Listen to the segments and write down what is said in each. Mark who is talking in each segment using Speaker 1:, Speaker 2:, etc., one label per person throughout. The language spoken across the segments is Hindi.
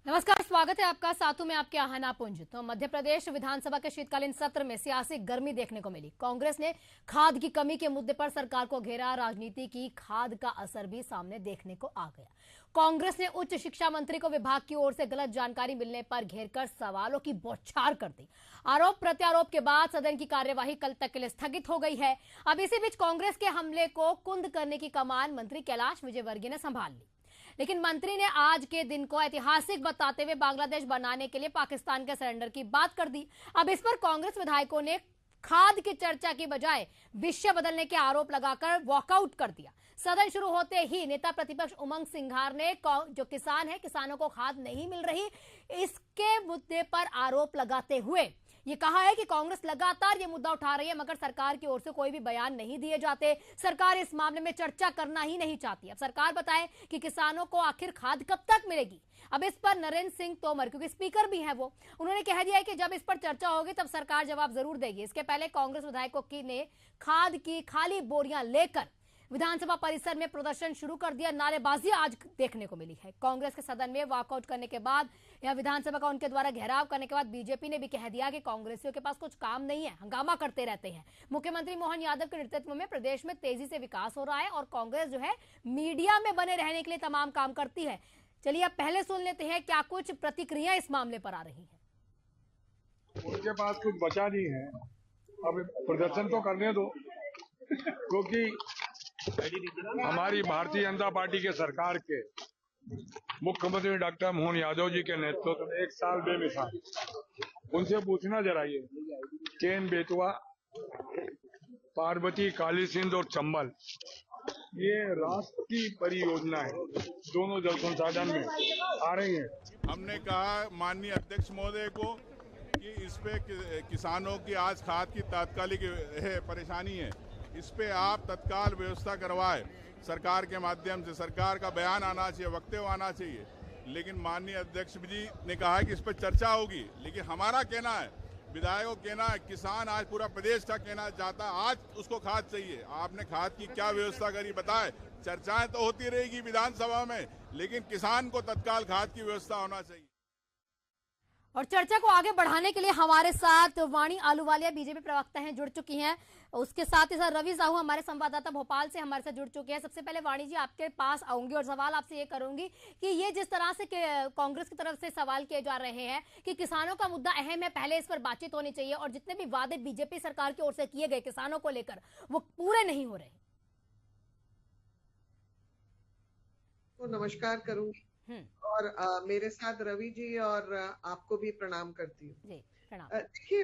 Speaker 1: नमस्कार, स्वागत है आपका। साथों में आपके आहना पुंज। तो मध्य प्रदेश विधानसभा के शीतकालीन सत्र में सियासी गर्मी देखने को मिली। कांग्रेस ने खाद की कमी के मुद्दे पर सरकार को घेरा। राजनीति की खाद का असर भी सामने देखने को आ गया। कांग्रेस ने उच्च शिक्षा मंत्री को विभाग की ओर से गलत जानकारी मिलने पर घेरकर सवालों की बौछार कर दी। आरोप प्रत्यारोप के बाद सदन की कार्यवाही कल तक के लिए स्थगित हो गई है। अब इसी बीच कांग्रेस के हमले को कुंद करने की कमान मंत्री कैलाश विजयवर्गीय ने संभाल ली। लेकिन मंत्री ने आज के दिन को ऐतिहासिक बताते हुए बांग्लादेश बनाने के लिए पाकिस्तान के सरेंडर की बात कर दी। अब इस पर कांग्रेस विधायकों ने खाद की चर्चा की बजाय विषय बदलने के आरोप लगाकर वॉकआउट कर दिया। सदन शुरू होते ही नेता प्रतिपक्ष उमंग सिंघार ने जो किसान है, किसानों को खाद नहीं मिल रही, इसके मुद्दे पर आरोप लगाते हुए ये कहा है कि कांग्रेस लगातार ये मुद्दा उठा रही है, मगर सरकार की ओर से कोई भी बयान नहीं दिए जाते। सरकार इस मामले में चर्चा करना ही नहीं चाहती। अब सरकार बताए कि किसानों को आखिर खाद कब तक मिलेगी। अब इस पर नरेंद्र सिंह तोमर, क्योंकि स्पीकर भी हैं वो, उन्होंने कह दिया है कि जब इस पर चर्चा होगी तब सरकार जवाब जरूर देगी। इसके पहले कांग्रेस विधायकों ने खाद की खाली बोरियां लेकर विधानसभा परिसर में प्रदर्शन शुरू कर दिया। नारेबाजी आज देखने को मिली है। कांग्रेस के सदन में वॉकआउट करने के बाद या विधानसभा का उनके द्वारा घेराव करने के बाद बीजेपी ने भी कह दिया कि कांग्रेसियों के पास कुछ काम नहीं है, हंगामा करते रहते हैं। मुख्यमंत्री मोहन यादव के नेतृत्व में प्रदेश में तेजी से विकास हो रहा है और कांग्रेस जो है मीडिया में बने रहने के लिए तमाम काम करती है। चलिए अब पहले सुन लेते हैं क्या कुछ प्रतिक्रिया इस मामले पर आ रही है।
Speaker 2: उनके पास कुछ बचा नहीं है, अब प्रदर्शन तो करने दो, क्योंकि हमारी भारतीय जनता पार्टी के सरकार के मुख्यमंत्री डॉक्टर मोहन यादव जी के नेतृत्व में एक साल बेमिसाल। उनसे पूछना जरा ये केन बेतवा, पार्वती, काली सिंध और चंबल, ये राष्ट्र की परियोजना है, दोनों जल संसाधन में आ रही है।
Speaker 3: हमने कहा माननीय अध्यक्ष महोदय को कि इस पे किसानों की आज खाद की तात्कालिक परेशानी है, इस पे आप तत्काल व्यवस्था करवाए। सरकार के माध्यम से सरकार का बयान आना चाहिए, वक्तव्य आना चाहिए। लेकिन माननीय अध्यक्ष जी ने कहा कि इस पर चर्चा होगी, लेकिन हमारा कहना है, विधायकों कहना है, किसान आज पूरा प्रदेश का कहना चाहता है आज उसको खाद चाहिए। आपने खाद की क्या व्यवस्था करी बताए। चर्चाएं तो होती रहेगी विधानसभा में, लेकिन किसान को तत्काल खाद की व्यवस्था होना चाहिए।
Speaker 1: और चर्चा को आगे बढ़ाने के लिए हमारे साथ वाणी आलूवालिया बीजेपी प्रवक्ता हैं, जुड़ चुकी हैं। उसके साथ ही साथ रवि साहू हमारे संवाददाता भोपाल से हमारे साथ जुड़ चुके हैं। सबसे पहले वाणी जी आपके पास आऊंगी और सवाल आपसे ये करूंगी कि ये जिस तरह से कांग्रेस की तरफ से सवाल किए जा रहे हैं कि किसानों का मुद्दा अहम है, पहले इस पर बातचीत होनी चाहिए, और जितने भी वादे बीजेपी सरकार की ओर से किए गए किसानों को लेकर वो पूरे नहीं हो रहे।
Speaker 4: तो नमस्कार करूंगी और मेरे साथ रवि जी और आपको भी प्रणाम करती हूँ। देखिए,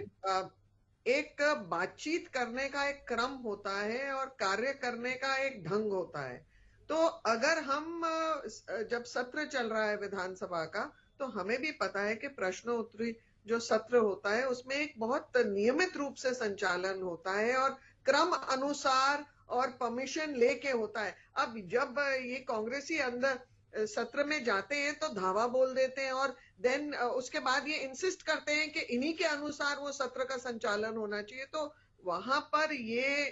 Speaker 4: एक बातचीत करने का एक क्रम होता है और कार्य करने का एक ढंग होता है। तो अगर हम जब सत्र चल रहा है विधानसभा का, तो हमें भी पता है कि प्रश्नोत्तरी जो सत्र होता है उसमें एक बहुत नियमित रूप से संचालन होता है और क्रम अनुसार और परमिशन लेके होता है। अब जब ये कांग्रेसी अंदर सत्र में जाते हैं तो धावा बोल देते हैं और देन उसके बाद ये इंसिस्ट करते हैं कि इन्हीं के अनुसार वो सत्र का संचालन होना चाहिए। तो वहां पर ये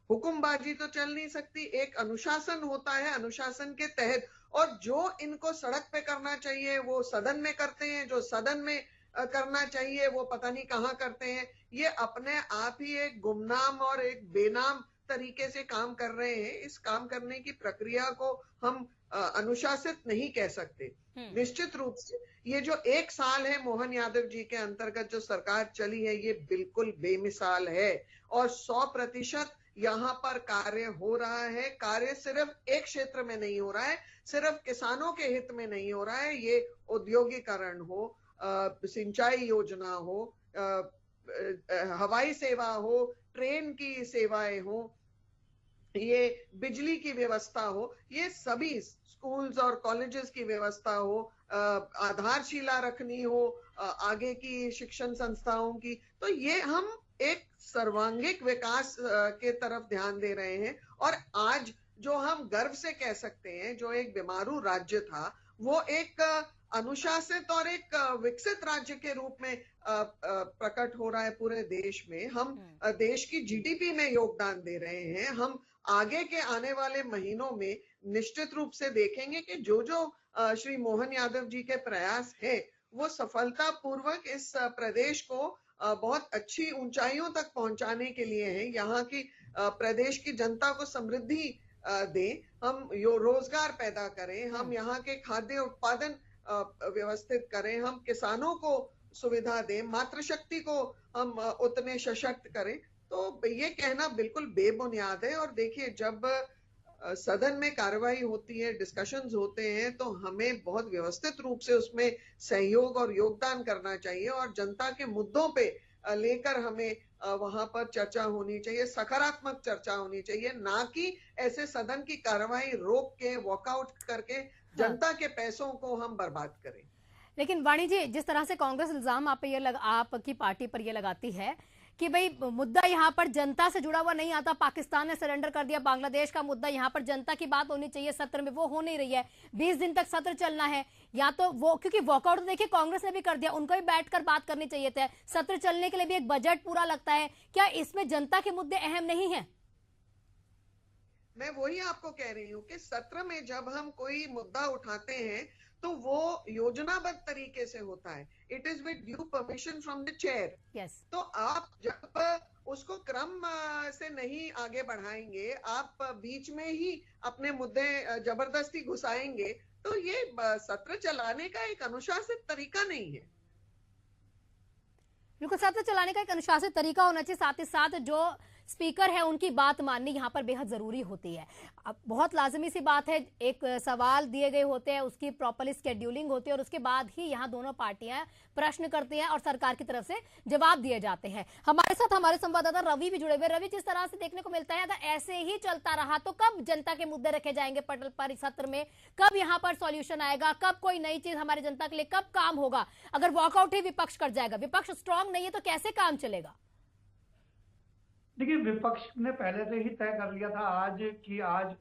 Speaker 4: हुक्मबाजी तो चल नहीं सकती। एक अनुशासन होता है, अनुशासन के तहत, और जो इनको सड़क पे करना चाहिए वो सदन में करते हैं, जो सदन में करना चाहिए वो पता नहीं कहाँ करते हैं। ये अपने आप ही एक गुमनाम और एक बेनाम तरीके से काम कर रहे हैं। इस काम करने की प्रक्रिया को हम अनुशासित नहीं कह सकते। निश्चित रूप से ये जो एक साल है मोहन यादव जी के अंतर्गत जो सरकार चली है, ये बिल्कुल बेमिसाल है और 100% यहाँ पर कार्य हो रहा है। कार्य सिर्फ एक क्षेत्र में नहीं हो रहा है, सिर्फ किसानों के हित में नहीं हो रहा है। ये औद्योगिकरण हो, सिंचाई योजना हो, हवाई सेवा हो, ट्रेन की सेवाएं हो, ये बिजली की व्यवस्था हो, ये सभी स्कूल्स और कॉलेजेस की व्यवस्था हो, आधारशिला रखनी हो आगे की शिक्षण संस्थाओं की, तो ये हम एक सर्वांगीण विकास के तरफ ध्यान दे रहे हैं। और आज जो हम गर्व से कह सकते हैं, जो एक बीमारू राज्य था वो एक अनुशासित और एक विकसित राज्य के रूप में प्रकट हो रहा है पूरे देश में। हम देश की जीडीपी में योगदान दे रहे हैं। हम आगे के आने वाले महीनों में निश्चित रूप से देखेंगे कि जो श्री मोहन यादव जी के प्रयास है वो सफलतापूर्वक इस प्रदेश को बहुत अच्छी ऊंचाइयों तक पहुंचाने के लिए है। यहाँ की प्रदेश की जनता को समृद्धि दें, हम रोजगार पैदा करें, हम यहाँ के खाद्य उत्पादन व्यवस्थित करें, हम किसानों को सुविधा दें, मातृशक्ति को हम उतने सशक्त करें। तो ये कहना बिल्कुल बेबुनियाद है। और देखिए, जब सदन में कार्रवाई होती है, डिस्कशंस होते हैं, तो हमें बहुत व्यवस्थित रूप से उसमें सहयोग और योगदान करना चाहिए और जनता के मुद्दों पे लेकर हमें वहां पर चर्चा होनी चाहिए, सकारात्मक चर्चा होनी चाहिए, ना कि ऐसे सदन की कार्रवाई रोक के वॉकआउट करके जनता के पैसों को हम बर्बाद करें।
Speaker 1: लेकिन वाणी जी, जिस तरह से कांग्रेस इल्जाम आपकी पार्टी पर यह लगाती है कि भाई मुद्दा यहाँ पर जनता से जुड़ा हुआ नहीं आता, पाकिस्तान ने सरेंडर कर दिया बांग्लादेश का मुद्दा, यहाँ पर जनता की बात होनी चाहिए सत्र में, वो हो नहीं रही है। 20 दिन तक सत्र चलना है, या तो वो, क्योंकि वॉकआउट तो देखिए कांग्रेस ने भी कर दिया, उनको भी बैठकर बात करनी चाहिए था। सत्र चलने के लिए भी एक बजट पूरा लगता है, क्या इसमें जनता के मुद्दे अहम नहीं है?
Speaker 4: मैं वही आपको कह रही हूँ कि सत्र में जब हम कोई मुद्दा उठाते हैं तो वो योजनाबद्ध तरीके से होता है। It is with due permission from the chair. तो आप जब उसको क्रम से नहीं आगे बढ़ाएंगे, आप बीच में ही अपने मुद्दे जबरदस्ती घुसाएंगे, तो ये सत्र चलाने का एक अनुशासित तरीका नहीं है।
Speaker 1: बिल्कुल, सत्र चलाने का एक अनुशासित तरीका होना चाहिए। साथ ही साथ जो स्पीकर है उनकी बात माननी यहाँ पर बेहद जरूरी होती है। अब बहुत लाजमी सी बात है, एक सवाल दिए गए होते हैं, उसकी प्रॉपरली शेड्यूलिंग होती है और उसके बाद ही यहाँ दोनों पार्टियां प्रश्न करती हैं और सरकार की तरफ से जवाब दिए जाते हैं। हमारे साथ हमारे संवाददाता रवि भी जुड़े हुए। रवि, जिस तरह से देखने को मिलता है, अगर ऐसे ही चलता रहा तो कब जनता के मुद्दे रखे जाएंगे पटल पर सत्र में? कब यहाँ पर सॉल्यूशन आएगा? कब कोई नई चीज हमारी जनता के लिए कब काम होगा? अगर वॉकआउट ही विपक्ष कर जाएगा, विपक्ष स्ट्रांग नहीं है, तो कैसे काम चलेगा?
Speaker 5: देखिए, विपक्ष ने पहले से ही तय कर लिया था आज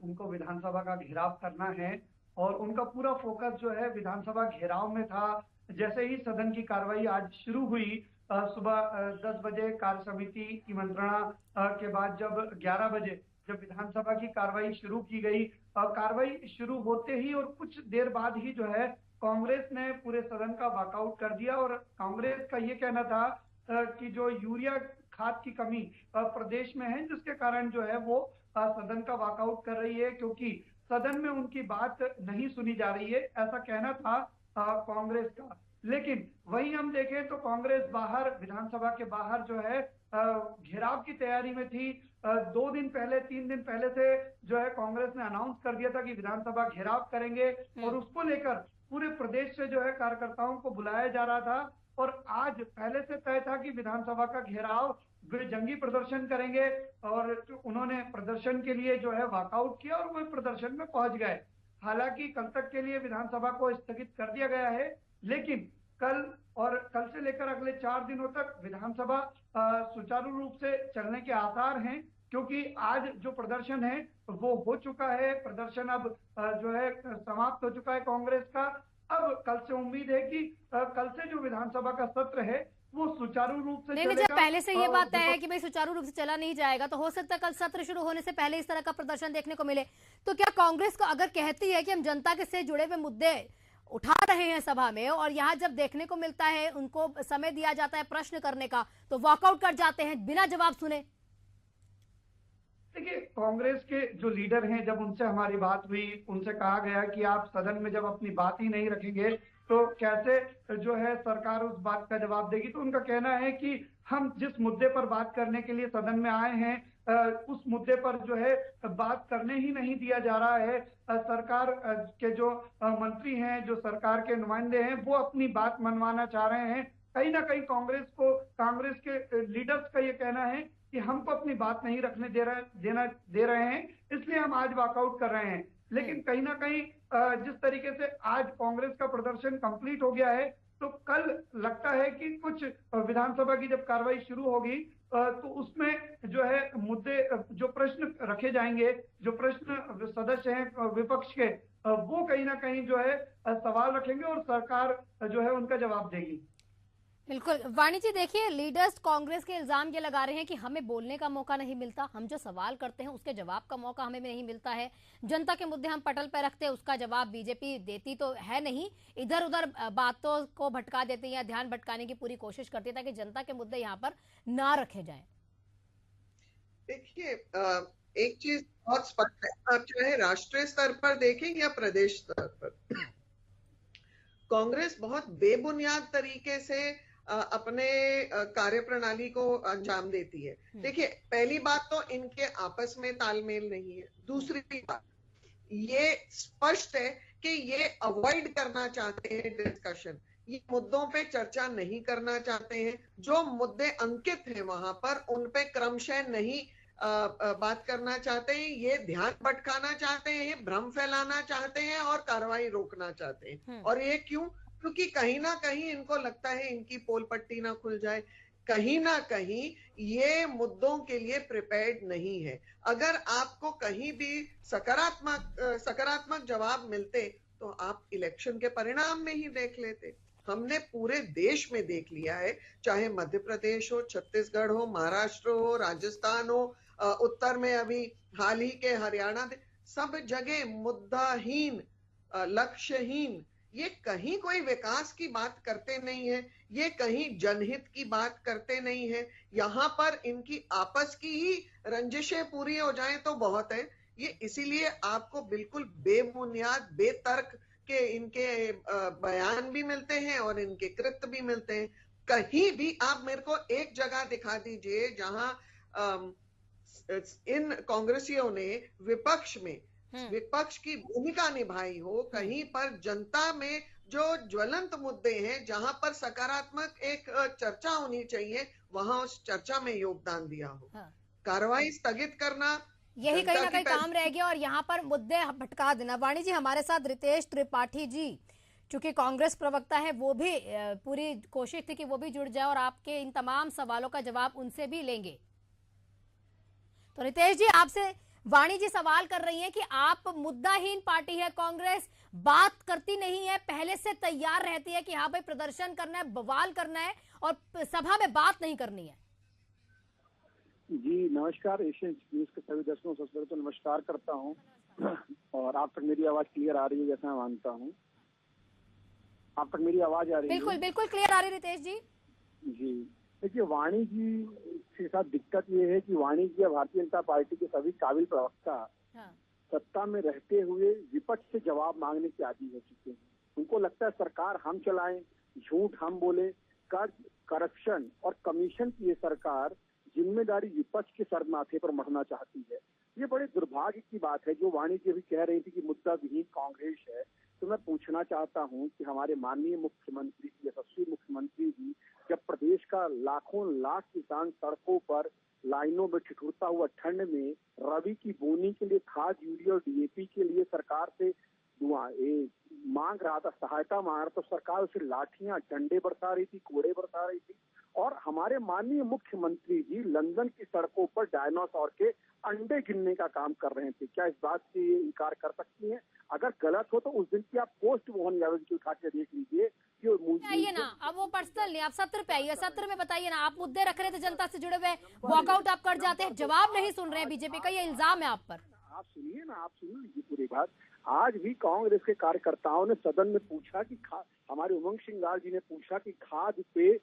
Speaker 5: उनको विधानसभा का घेराव करना है और उनका पूरा फोकस जो है विधानसभा घेराव में था। जैसे ही सदन की कार्रवाई आज शुरू हुई, सुबह 10 बजे कार्य समिति की मंत्रणा के बाद जब 11 बजे जब विधानसभा की कार्रवाई शुरू की गई, कार्रवाई शुरू होते ही और कुछ देर बाद ही जो है कांग्रेस ने पूरे सदन का वॉकआउट कर दिया। और कांग्रेस का ये कहना था कि जो यूरिया खाद की कमी प्रदेश में है, जिसके कारण जो है वो सदन का वॉकआउट कर रही है, क्योंकि सदन में उनकी बात नहीं सुनी जा रही है, ऐसा कहना था कांग्रेस का। लेकिन वही हम देखें तो कांग्रेस बाहर, विधानसभा के बाहर जो है घेराव की तैयारी में थी। 2 दिन पहले, 3 दिन पहले से जो है कांग्रेस ने अनाउंस कर दिया था कि विधानसभा घेराव करेंगे और उसको लेकर पूरे प्रदेश से जो है कार्यकर्ताओं को बुलाया जा रहा था। और आज पहले से तय था कि विधानसभा का घेराव वे जंगी प्रदर्शन करेंगे और उन्होंने प्रदर्शन के लिए जो है वॉकआउट किया और वो प्रदर्शन में पहुंच गए। हालांकि कल तक के लिए विधानसभा को स्थगित कर दिया गया है, लेकिन कल से लेकर अगले 4 दिनों तक विधानसभा सुचारू रूप से चलने के आसार हैं, क्योंकि आज जो प्रदर्शन है वो हो चुका है। प्रदर्शन अब जो है समाप्त हो चुका है कांग्रेस का। अब कल से उम्मीद है कि कल से जो विधानसभा का सत्र है वो सुचारू रूप से
Speaker 1: चलेगा। जब पहले से ये बात तय है कि भाई सुचारू रूप से चला नहीं जाएगा, तो हो सकता है कल सत्र शुरू होने से पहले इस तरह का प्रदर्शन देखने को मिले। तो क्या कांग्रेस को अगर कहती है कि हम जनता के से जुड़े हुए मुद्दे उठा रहे हैं सभा में, और यहाँ जब देखने को मिलता है उनको समय दिया जाता है प्रश्न करने का, तो वॉकआउट कर जाते हैं बिना जवाब सुने?
Speaker 5: देखिए, कांग्रेस के जो लीडर हैं, जब उनसे हमारी बात हुई, उनसे कहा गया कि आप सदन में जब अपनी बात ही नहीं रखेंगे तो कैसे जो है सरकार उस बात का जवाब देगी। तो उनका कहना है कि हम जिस मुद्दे पर बात करने के लिए सदन में आए हैं, उस मुद्दे पर जो है बात करने ही नहीं दिया जा रहा है। सरकार के जो मंत्री हैं, जो सरकार के नुमाइंदे हैं, वो अपनी बात मनवाना चाह रहे हैं। कहीं ना कहीं कांग्रेस के लीडर्स का ये कहना है कि हमको अपनी बात नहीं रखने दे रहे हैं, इसलिए हम आज वॉकआउट कर रहे हैं। लेकिन कहीं ना कहीं जिस तरीके से आज कांग्रेस का प्रदर्शन कंप्लीट हो गया है, तो कल लगता है कि कुछ विधानसभा की जब कार्रवाई शुरू होगी तो उसमें जो है मुद्दे, जो प्रश्न रखे जाएंगे, जो प्रश्न सदस्य हैं विपक्ष के, वो कहीं ना कहीं जो है सवाल रखेंगे और सरकार जो है उनका जवाब देगी।
Speaker 1: बिल्कुल वाणी जी, देखिए लीडर्स कांग्रेस के इल्जाम ये लगा रहे हैं कि हमें बोलने का मौका नहीं मिलता, हम जो सवाल करते हैं उसके जवाब का मौका हमें नहीं मिलता है, जनता के मुद्दे हम पटल पर रखते हैं उसका जवाब बीजेपी देती तो है नहीं, इधर उधर बातों को भटका देते हैं या ध्यान भटकाने की पूरी कोशिश करती है ताकि जनता के मुद्दे यहाँ पर ना रखे जाए।
Speaker 4: देखिए, एक चीज बहुत स्पष्ट है, आप चाहे राष्ट्रीय स्तर पर देखें या प्रदेश स्तर पर, कांग्रेस बहुत बेबुनियाद तरीके से अपने कार्यप्रणाली को अंजाम देती है। देखिए, पहली बात तो इनके आपस में तालमेल नहीं है। दूसरी बात ये स्पष्ट है कि ये अवॉइड करना चाहते हैं डिस्कशन, ये मुद्दों पे चर्चा नहीं करना चाहते हैं। जो मुद्दे अंकित हैं वहां पर उन पे क्रमशः नहीं बात करना चाहते हैं, ये ध्यान भटकाना चाहते हैं, ये भ्रम फैलाना चाहते हैं और कार्रवाई रोकना चाहते हैं। और ये क्यों? क्योंकि कहीं ना कहीं इनको लगता है इनकी पोल पट्टी ना खुल जाए, कहीं ना कहीं ये मुद्दों के लिए प्रिपेयर्ड नहीं है। अगर आपको कहीं भी सकारात्मक जवाब मिलते तो आप इलेक्शन के परिणाम में ही देख लेते। हमने पूरे देश में देख लिया है, चाहे मध्य प्रदेश हो, छत्तीसगढ़ हो, महाराष्ट्र हो, राजस्थान हो, उत्तर में अभी हाल ही के हरियाणा, सब जगह मुद्दाहीन, लक्ष्यहीन, ये कहीं कोई विकास की बात करते नहीं है, ये कहीं जनहित की बात करते नहीं है। यहाँ पर इनकी आपस की ही रंजिशें पूरी हो जाएं तो बहुत है। ये इसीलिए आपको बिल्कुल बेबुनियाद, बेतर्क के इनके बयान भी मिलते हैं और इनके कृत्य भी मिलते हैं। कहीं भी आप मेरे को एक जगह दिखा दीजिए जहां इन कांग्रेसियों ने विपक्ष की भूमिका निभाई हो, कहीं पर जनता में जो ज्वलंत मुद्दे हैं जहां पर सकारात्मक एक चर्चा होनी चाहिए, वहां उस चर्चा में योगदान दिया हो। कार्रवाई स्थगित करना
Speaker 1: यही कहीं ना कहीं काम रह गया और यहाँ पर मुद्दे भटका देना। वाणी जी, हमारे साथ रितेश त्रिपाठी जी, चूंकि कांग्रेस प्रवक्ता है, वो भी पूरी कोशिश थी कि वो भी जुड़ जाए और आपके इन तमाम सवालों का जवाब उनसे भी लेंगे। तो रितेश जी, आपसे वाणी जी सवाल कर रही हैं कि आप मुद्दाहीन पार्टी है कांग्रेस, बात करती नहीं है, पहले से तैयार रहती है कि हाँ भाई प्रदर्शन करना है, बवाल करना है और सभा में बात नहीं करनी है।
Speaker 6: जी नमस्कार, एशियन न्यूज के सभी दर्शकों सबसे पहले तो नमस्कार करता हूं और आप तक मेरी आवाज क्लियर आ रही है जैसा मैं मानता हूं। आप तक मेरी आवाज आ रही है?
Speaker 1: बिल्कुल बिल्कुल क्लियर आ रही है रितेश जी।
Speaker 6: जी देखिए, वाणी जी के साथ दिक्कत ये है कि वाणी जी भारतीय जनता पार्टी के सभी काबिल प्रवक्ता सत्ता में रहते हुए विपक्ष से जवाब मांगने के आदी हो चुके हैं। उनको लगता है सरकार हम चलाएं, झूठ हम बोले, कर्ज, करप्शन और कमीशन की ये सरकार जिम्मेदारी विपक्ष के सर माथे पर मढ़ना चाहती है। ये बड़े दुर्भाग्य की बात है। जो वाणी जी अभी कह रही थी कि मुद्दा विहीन कांग्रेस है, तो मैं पूछना चाहता हूं कि हमारे माननीय मुख्यमंत्री, यशस्वी मुख्यमंत्री जी, जब प्रदेश का लाखों लाख किसान सड़कों पर लाइनों में ठिठुरता हुआ ठंड में रबी की बोनी के लिए खाद, यूरिया और डीएपी के लिए सरकार से मांग रहा था, सहायता मांग रहा, तो सरकार उसे लाठियां, डंडे बरसा रही थी, कोड़े बरसा रही थी। और हमारे माननीय मुख्यमंत्री जी लंदन की सड़कों पर डायनासोर के अंडे गिनने का काम कर रहे थे। क्या इस बात से ये इनकार कर सकती हैं? अगर गलत हो तो उस दिन की आप पोस्ट मोहन यादव की उठा के देख लीजिए।
Speaker 1: आइए ना, अब वो पर्सनल नहीं, आप सत्र पे आइए, सत्र में बताइए ना, आप मुद्दे रख रहे थे जनता से जुड़े हुए, वॉकआउट आप कर जाते हैं, जवाब नहीं सुन रहे हैं बीजेपी का, ये इल्जाम है आप पर।
Speaker 6: आप सुनिए ना, आप सुन लीजिए पूरी बात। आज भी कांग्रेस के कार्यकर्ताओं ने सदन में पूछा कि हमारे उमंग सिंह जी ने पूछा कि खाद पे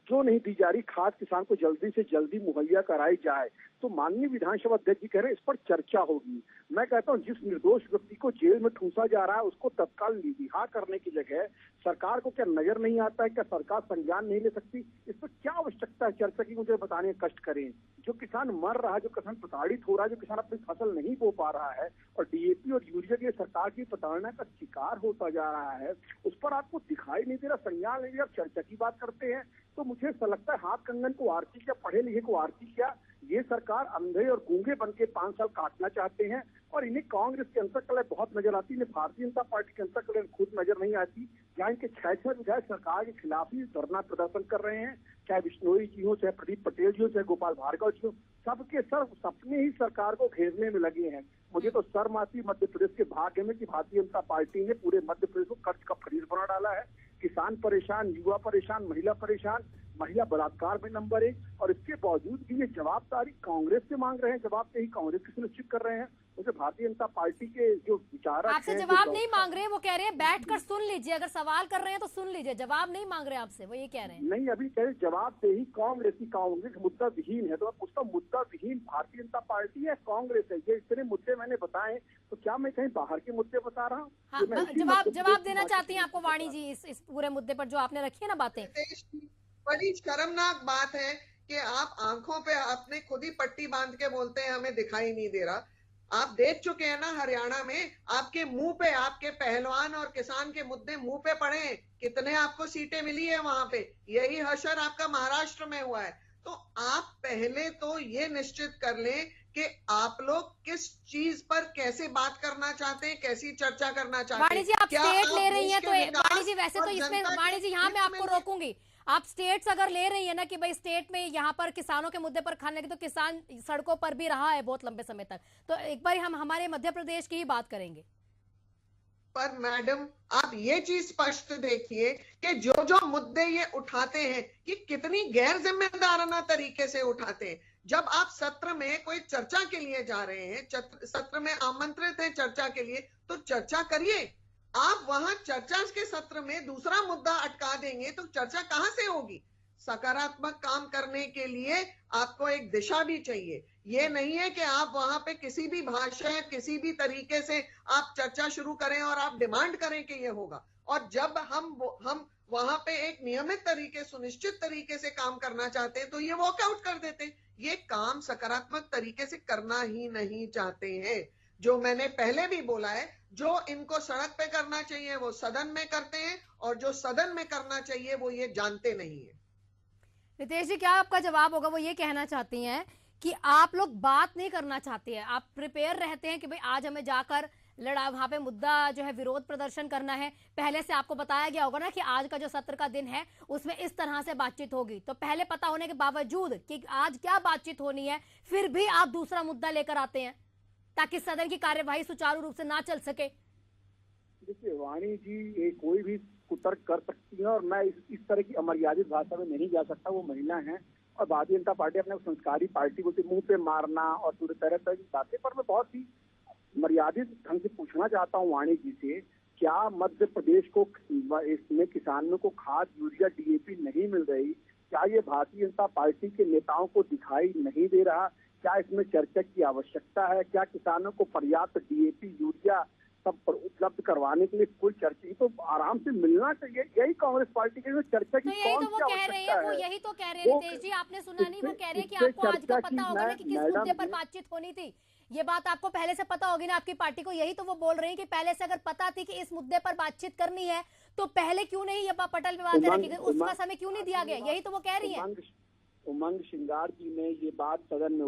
Speaker 6: क्यों नहीं दी जा रही, खाद किसान को जल्दी से जल्दी मुहैया कराई जाए। तो माननीय विधानसभा अध्यक्ष जी कह रहे हैं इस पर चर्चा होगी। मैं कहता हूं जिस निर्दोष व्यक्ति को जेल में ठूंसा जा रहा है उसको तत्काल रिहा करने की जगह सरकार को क्या नजर नहीं आता है? क्या सरकार संज्ञान नहीं ले सकती? इस पर क्या आवश्यकता है चर्चा की? मुझे बताने का कष्ट करें। जो किसान मर रहा है, जो किसान प्रताड़ित हो रहा है, जो किसान अपनी फसल नहीं बो पा रहा है और डीएपी और यूरिया के लिए सरकार की प्रताड़ना का शिकार होता जा रहा है, उस पर आपको दिखाई नहीं दे रहा, संज्ञान नहीं दे रहा, चर्चा की बात करते हैं। तो मुझे ऐसा लगता है हाथ कंगन को आरती क्या, पढ़े लिखे को आरती क्या? ये सरकार अंधे और गूंगे बन के 5 साल काटना चाहते हैं और इन्हें कांग्रेस के अंतर्कलह बहुत नजर आती है, इन्हें भारतीय जनता पार्टी के अंतर्कलह खुद नजर नहीं आती। जहाँ इनके 6 विधायक सरकार के खिलाफ ही धरना प्रदर्शन कर रहे हैं, चाहे बिश्नोई जी हो, चाहे प्रदीप पटेल जी हो, चाहे गोपाल भार्गव जी हो, सबके सब सपने ही सरकार को घेरने में लगे हैं। मुझे तो शर्म आती मध्य प्रदेश के भाग्य में कि भारतीय जनता पार्टी ने पूरे मध्य प्रदेश को कर्ज का खरीद बना डाला है। किसान परेशान, युवा परेशान, महिला परेशान, महिला बलात्कार में नंबर 1, और इसके बावजूद भी ये जवाबदारी कांग्रेस से मांग रहे हैं, जवाबदेही कांग्रेस की सुनिश्चित कर रहे हैं। मुझे भारतीय जनता पार्टी के जो विचारक
Speaker 1: आपसे जवाब नहीं मांग रहे, वो कह रहे हैं बैठकर सुन लीजिए, अगर सवाल कर रहे हैं तो सुन लीजिए, जवाब नहीं मांग रहे आपसे, वो ये कह रहे हैं।
Speaker 6: नहीं, अभी कह रहे जवाबदेही कांग्रेस की, कांग्रेस मुद्दा विहीन है। तो मैं पूछता हूँ, मुद्दा विहीन भारतीय जनता पार्टी है कांग्रेस है? ये इतने मुद्दे मैंने बताए, तो क्या मैं कहीं बाहर के मुद्दे बता रहा हूँ?
Speaker 1: हाँ, जवाब देना चाहती हैं आपको वाणी जी इस पूरे मुद्दे पर जो आपने रखी है ना बातें?
Speaker 4: बड़ी शर्मनाक बात है कि आप आंखों पे अपने खुद ही पट्टी बांध के बोलते हैं हमें दिखाई नहीं दे रहा। आप देख चुके हैं ना हरियाणा में, आपके मुंह पे आपके पहलवान और किसान के मुद्दे मुंह पे पड़े हैं, कितने आपको सीटें मिली है वहां पे। यही हशर आपका महाराष्ट्र में हुआ है। तो आप पहले तो ये निश्चित कर लें कि आप लोग किस चीज पर कैसे बात करना चाहते हैं, कैसी चर्चा करना चाहते हैं।
Speaker 1: वाणी जी आप स्टेट ले रही हैं, तो वाणी जी वैसे तो इसमें, वाणी जी यहाँ मैं आपको रोकूंगी, आप स्टेट्स अगर ले रही है ना कि भाई स्टेट में यहाँ पर किसानों के मुद्दे पर खाने की, तो किसान सड़कों पर भी रहा है बहुत लंबे समय तक, तो एक बार हम हमारे मध्य प्रदेश की ही बात करेंगे।
Speaker 4: पर मैडम आप ये चीज स्पष्ट देखिए कि जो जो मुद्दे ये उठाते हैं ये कितनी गैर जिम्मेदाराना तरीके से उठाते हैं। जब आप सत्र में कोई चर्चा के लिए जा रहे हैं, सत्र में आमंत्रित हैं चर्चा के लिए, तो चर्चा करिए। आप वहां चर्चा के सत्र में दूसरा मुद्दा अटका देंगे तो चर्चा कहां से होगी? सकारात्मक काम करने के लिए आपको एक दिशा भी चाहिए। ये नहीं है कि आप वहां पे किसी भी भाषा, किसी भी तरीके से आप चर्चा शुरू करें और आप डिमांड करें कि ये होगा, और जब हम वहां पे एक नियमित तरीके, सुनिश्चित तरीके से काम करना चाहते हैं तो ये वॉकआउट कर देते हैं। ये काम सकारात्मक तरीके से करना ही नहीं चाहते हैं। जो मैंने पहले भी बोला है, जो इनको सड़क पे करना चाहिए वो सदन में करते हैं, और जो सदन में करना चाहिए वो ये जानते नहीं है।
Speaker 1: रितेश जी क्या आपका जवाब होगा? वो ये कहना चाहती हैं कि आप लोग बात नहीं करना चाहते हैं, आप प्रिपेयर रहते हैं कि भाई आज हमें जाकर लड़ा वहां पे मुद्दा जो है विरोध प्रदर्शन करना है। पहले से आपको बताया गया होगा ना कि आज का जो सत्र का दिन है उसमें इस तरह से बातचीत होगी, तो पहले पता होने के बावजूद कि आज क्या बातचीत होनी है, फिर भी आप दूसरा मुद्दा लेकर आते हैं ताकि सदन की कार्यवाही सुचारू रूप से ना चल सके।
Speaker 6: देखिए वाणी जी, ये कोई भी कुतर्क कर सकती है और मैं इस तरह की अमर्यादित भाषा में नहीं जा सकता। वो महिला है और भारतीय जनता पार्टी अपने संस्कारी पार्टी को मुंह पे मारना और पूरे तरह तरह की बातें, पर मैं बहुत ही मर्यादित ढंग से पूछना चाहता हूँ वाणी जी से, क्या मध्य प्रदेश को इसमें किसानों को खाद, यूरिया, डीएपी नहीं मिल रही? क्या ये भारतीय जनता पार्टी के नेताओं को दिखाई नहीं दे रहा? क्या इसमें चर्चा की आवश्यकता है? क्या किसानों को पर्याप्त डीएपी, यूरिया सब पर उपलब्ध करवाने के लिए कोई चर्चा तो आराम से मिलना चाहिए? यही कांग्रेस पार्टी के चर्चा की कौन सी आवश्यकता है?
Speaker 1: वो यही तो कह रहे हैं रितेश जी, आपने सुना नहीं? वो कह रहे हैं कि आपको आज का पता होगा ना कि किस मुद्दे पर बातचीत होनी थी। ये बात आपको पहले से पता होगी ना आपकी पार्टी को, यही तो वो बोल रहे हैं कि पहले से अगर पता थी कि इस मुद्दे पर बातचीत करनी है तो पहले क्यों नहीं ये पटल विवाद रखी गई, उसका समय क्यों नहीं दिया गया? यही तो वो कह रही है।
Speaker 6: उमंग श्रृंगार जी ने ये बात सदन में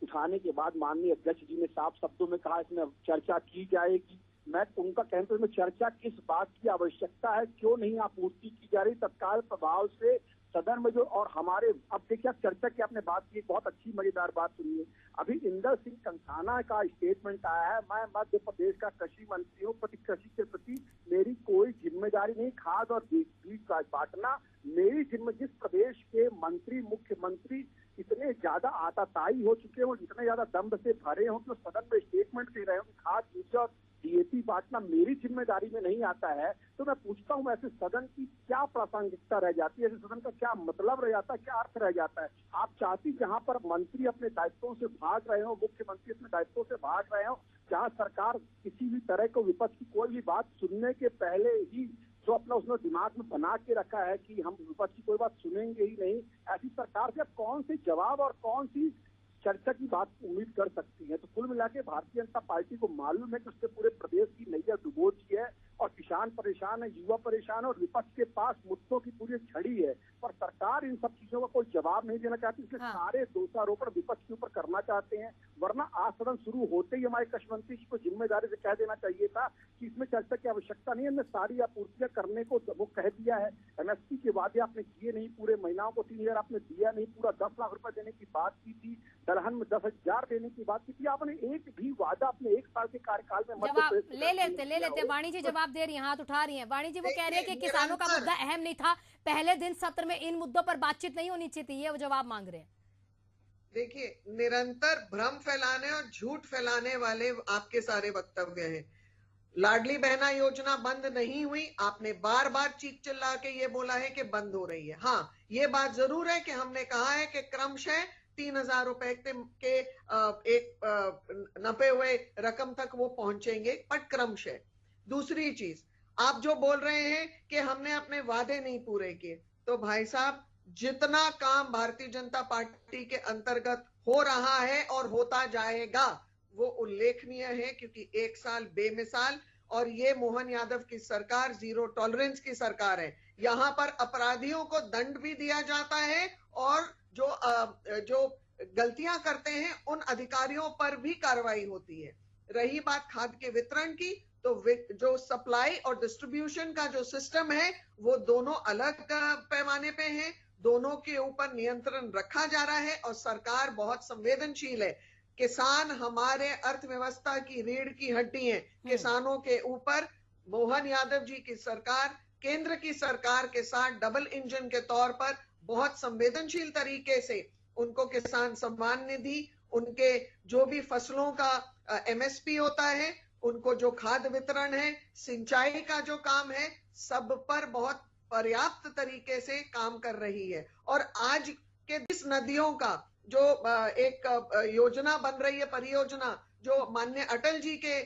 Speaker 6: उठाने के बाद माननीय अध्यक्ष जी ने साफ शब्दों में कहा इसमें चर्चा की जाएगी। मैं उनका कहना तो इसमें चर्चा किस बात की आवश्यकता है, क्यों नहीं आपूर्ति की जा रही तत्काल प्रभाव से सदन में जो? और हमारे अब देखिए चर्चा की आपने बात की, बहुत अच्छी मजेदार बात सुनिए। अभी इंदर सिंह कंसाना का स्टेटमेंट आया है, मैं मध्य प्रदेश का कृषि मंत्री हूँ, कृषि के प्रति मेरी कोई जिम्मेदारी नहीं, खाद और बीज बांटना मेरी जिम्मेदारी। जिस प्रदेश के मंत्री, मुख्यमंत्री इतने ज्यादा आताताई हो चुके हो, इतने ज्यादा दम्भ से भरे हो कि सदन में स्टेटमेंट दे रहे हो कि खाद, बीज और डीएपी बांटना मेरी जिम्मेदारी में नहीं आता है, तो मैं पूछता हूँ ऐसे सदन की क्या प्रासंगिकता रह जाती है? ऐसे सदन का क्या मतलब रह जाता है, क्या अर्थ रह जाता है? आप चाहती जहाँ पर मंत्री अपने दायित्वों से भाग रहे हो, मुख्यमंत्री अपने दायित्वों से भाग रहे हो, जहाँ सरकार किसी भी तरह को विपक्ष की कोई भी बात सुनने के पहले ही जो अपना उसने दिमाग में बना के रखा है कि हम विपक्ष की कोई बात सुनेंगे ही नहीं, ऐसी सरकार से कौन से जवाब और कौन सी चर्चा की बात उम्मीद कर सकती है? तो कुल मिला के भारतीय जनता पार्टी को मालूम है कि उसके पूरे प्रदेश की नैया डुबो दी है और किसान परेशान है, युवा परेशान है और विपक्ष के पास मुद्दों की पूरी छड़ी है, पर सरकार इन सब चीजों का कोई जवाब नहीं देना चाहती, इसलिए सारे दोषारोपण विपक्ष के ऊपर करना चाहते हैं। वरना आज सदन शुरू होते ही हमारे कृषि मंत्री जी को जिम्मेदारी से कह देना चाहिए था कि इसमें इसमें चर्चा की आवश्यकता नहीं है। हमने सारी आपूर्तियां करने को वो कह दिया है। एमएसपी के वादे आपने किए नहीं पूरे, महिलाओं को 3,000 आपने दिया नहीं पूरा, 10 लाख रुपए देने की बात की थी, दलहन में 10,000 देने की बात की थी। आपने एक भी वादा अपने 1 साल के कार्यकाल में
Speaker 1: जवाब ले लेते वाणी जी जवाब दे रही हैं, हाथ उठा रही हैं। वाणी जी वो कह रही है कि किसानों का मुद्दा अहम नहीं था, पहले दिन सत्र में इन मुद्दों पर बातचीत नहीं होनी चाहिए थी, ये वो जवाब मांग रहे हैं।
Speaker 4: देखिए, निरंतर भ्रम फैलाने और झूठ फैलाने वाले आपके सारे वक्तव्य हैं। लाडली बहना योजना बंद नहीं हुई, आपने बार बार चीख चिल्ला के ये बोला है कि बंद हो रही है। हाँ, ये बात जरूर है कि हमने कहा है कि क्रमशः 3,000 रुपए के एक नपे हुए रकम तक वो पहुंचेंगे, पर क्रमशः। दूसरी चीज, आप जो बोल रहे हैं कि हमने अपने वादे नहीं पूरे किए, तो भाई साहब जितना काम भारतीय जनता पार्टी के अंतर्गत हो रहा है और होता जाएगा वो उल्लेखनीय है, क्योंकि 1 साल बेमिसाल, और ये मोहन यादव की सरकार जीरो टॉलरेंस की सरकार है। यहाँ पर अपराधियों को दंड भी दिया जाता है और जो गलतियां करते हैं उन अधिकारियों पर भी कार्रवाई होती है। रही बात खाद के वितरण की, तो जो सप्लाई और डिस्ट्रीब्यूशन का जो सिस्टम है वो दोनों अलग पैमाने पे हैं, दोनों के ऊपर नियंत्रण रखा जा रहा है और सरकार बहुत संवेदनशील है। किसान हमारे अर्थव्यवस्था की रीढ़ की हड्डी है। किसानों के ऊपर मोहन यादव जी की सरकार केंद्र की सरकार के साथ डबल इंजन के तौर पर बहुत संवेदनशील तरीके से उनको किसान सम्मान निधि, उनके जो भी फसलों का एमएसपी होता है, उनको जो खाद वितरण है, सिंचाई का जो काम है, सब पर बहुत पर्याप्त तरीके से काम कर रही है। और आज के 20 नदियों का जो एक योजना बन रही है, परियोजना जो माननीय अटल जी के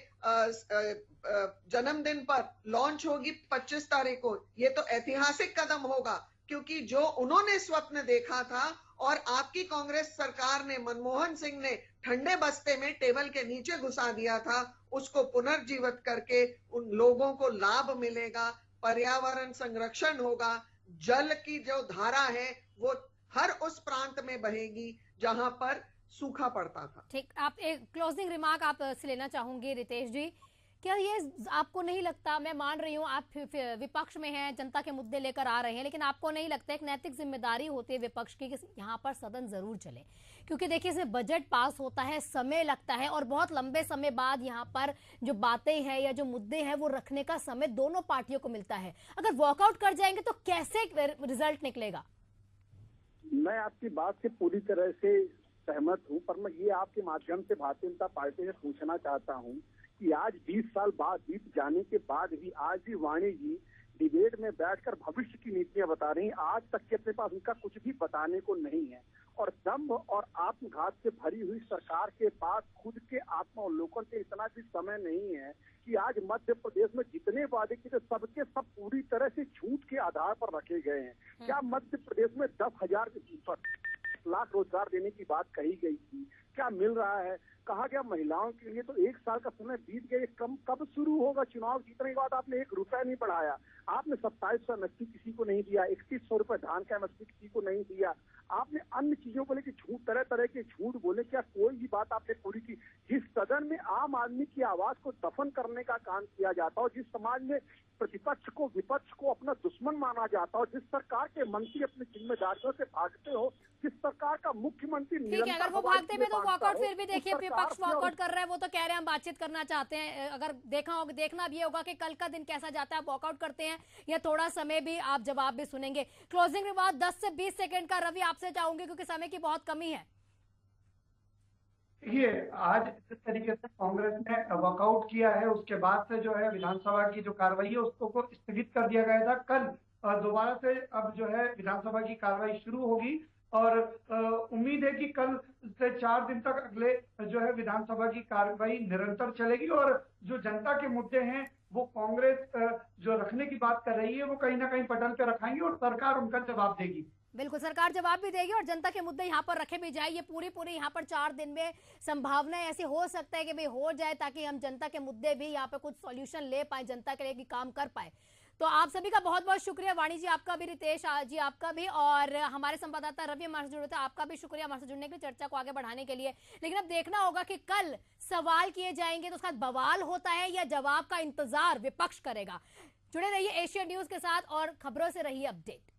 Speaker 4: जन्मदिन पर लॉन्च होगी 25 तारीख को, ये तो ऐतिहासिक कदम होगा, क्योंकि जो उन्होंने स्वप्न देखा था और आपकी कांग्रेस सरकार ने, मनमोहन सिंह ने ठंडे बस्ते में टेबल के नीचे घुसा दिया था, उसको पुनर्जीवित करके उन लोगों को लाभ मिलेगा, पर्यावरण संरक्षण होगा, जल की जो धारा है वो हर उस प्रांत में बहेगी जहां पर सूखा पड़ता था।
Speaker 1: ठीक, आप एक क्लोजिंग रिमार्क आप से लेना चाहूंगी रितेश जी। क्या ये आपको नहीं लगता, मैं मान रही हूँ आप विपक्ष में हैं, जनता के मुद्दे लेकर आ रहे हैं, लेकिन आपको नहीं लगता एक नैतिक जिम्मेदारी होती है विपक्ष की कि यहाँ पर सदन जरूर चले? क्योंकि देखिए इसमें बजट पास होता है, समय लगता है और बहुत लंबे समय बाद यहाँ पर जो बातें हैं या जो मुद्दे हैं वो रखने का समय दोनों पार्टियों को मिलता है। अगर वॉकआउट कर जाएंगे तो कैसे रिजल्ट निकलेगा?
Speaker 6: मैं आपकी बात से पूरी तरह से सहमत हूं, पर मैं ये आपके माध्यम से भारतीय जनता पार्टी से पूछना चाहता हूं कि आज 20 साल बाद बीत जाने के बाद भी आज भी वाणी जी डिबेट में बैठकर भविष्य की नीतियां बता रही हैं। आज तक के अपने पास उनका कुछ भी बताने को नहीं है और दम्भ और आत्मघात से भरी हुई सरकार के पास खुद के आत्मावलोकन से इतना भी समय नहीं है कि आज मध्य प्रदेश में जितने वादे किए सबके सब पूरी तरह से झूठ के आधार पर रखे गए हैं। क्या मध्य प्रदेश में 10,000 लाख रोजगार देने की बात कही गई थी, क्या मिल रहा है? कहा गया महिलाओं के लिए तो 1 साल का समय बीत गया, कब शुरू होगा? चुनाव जीतने के बाद आपने 1 रुपया नहीं बढ़ाया, आपने 2700 एमएसपी किसी को नहीं दिया, 3100 रुपए धान का एमएसपी किसी को नहीं दिया, आपने अन्य चीजों को लेकर झूठ, तरह तरह के झूठ बोले, क्या कोई भी बात आपने पूरी की? जिस सदन में आम आदमी की आवाज को दफन करने का काम किया जाता हो, जिस समाज में प्रतिपक्ष को, विपक्ष को अपना दुश्मन माना जाता हो, जिस सरकार के मंत्री अपनी जिम्मेदारियों से भागते हो, जिस सरकार का मुख्यमंत्री
Speaker 1: ठीक है, अगर वो भागते भी तो वॉकआउट, फिर भी देखिए विपक्ष वॉकआउट कर रहा है, वो तो कह रहे हैं हम बातचीत करना चाहते हैं। अगर देखना भी होगा कि कल का दिन कैसा जाता है, आप वॉकआउट करते हैं या थोड़ा समय भी आप जवाब भी सुनेंगे। क्लोजिंग रिमार्क 10 से 20 सेकंड का रवि आपसे चाहूंगी क्योंकि समय की बहुत कमी है।
Speaker 5: ये आज जिस तरीके से कांग्रेस ने वॉकआउट किया है उसके बाद से जो है विधानसभा की जो कार्रवाई है उसको स्थगित कर दिया गया था। कल दोबारा से अब जो है विधानसभा की कार्रवाई शुरू होगी और उम्मीद है कि कल से 4 दिन तक अगले जो है विधानसभा की कार्रवाई निरंतर चलेगी और जो जनता के मुद्दे हैं वो कांग्रेस जो रखने की बात कर रही है वो कहीं ना कहीं पटल पे रखाएंगे और सरकार उनका जवाब देगी।
Speaker 1: बिल्कुल, सरकार जवाब भी देगी और जनता के मुद्दे यहाँ पर रखे भी जाए। ये पूरी यहाँ पर 4 दिन में संभावना ऐसी हो सकता है कि भाई हो जाए ताकि हम जनता के मुद्दे भी यहाँ पे कुछ सॉल्यूशन ले पाए, जनता के लिए कि काम कर पाए। तो आप सभी का बहुत बहुत शुक्रिया, वाणी जी आपका भी, रितेश जी आपका भी, और हमारे संवाददाता रवि हमारे से जुड़े थे, आपका भी शुक्रिया हमारे से जुड़ने के लिए, चर्चा को आगे बढ़ाने के लिए। लेकिन अब देखना होगा कि कल सवाल किए जाएंगे तो उसका बवाल होता है या जवाब का इंतजार विपक्ष करेगा। जुड़े रहिए एशियन न्यूज के साथ और खबरों से रहिए अपडेट।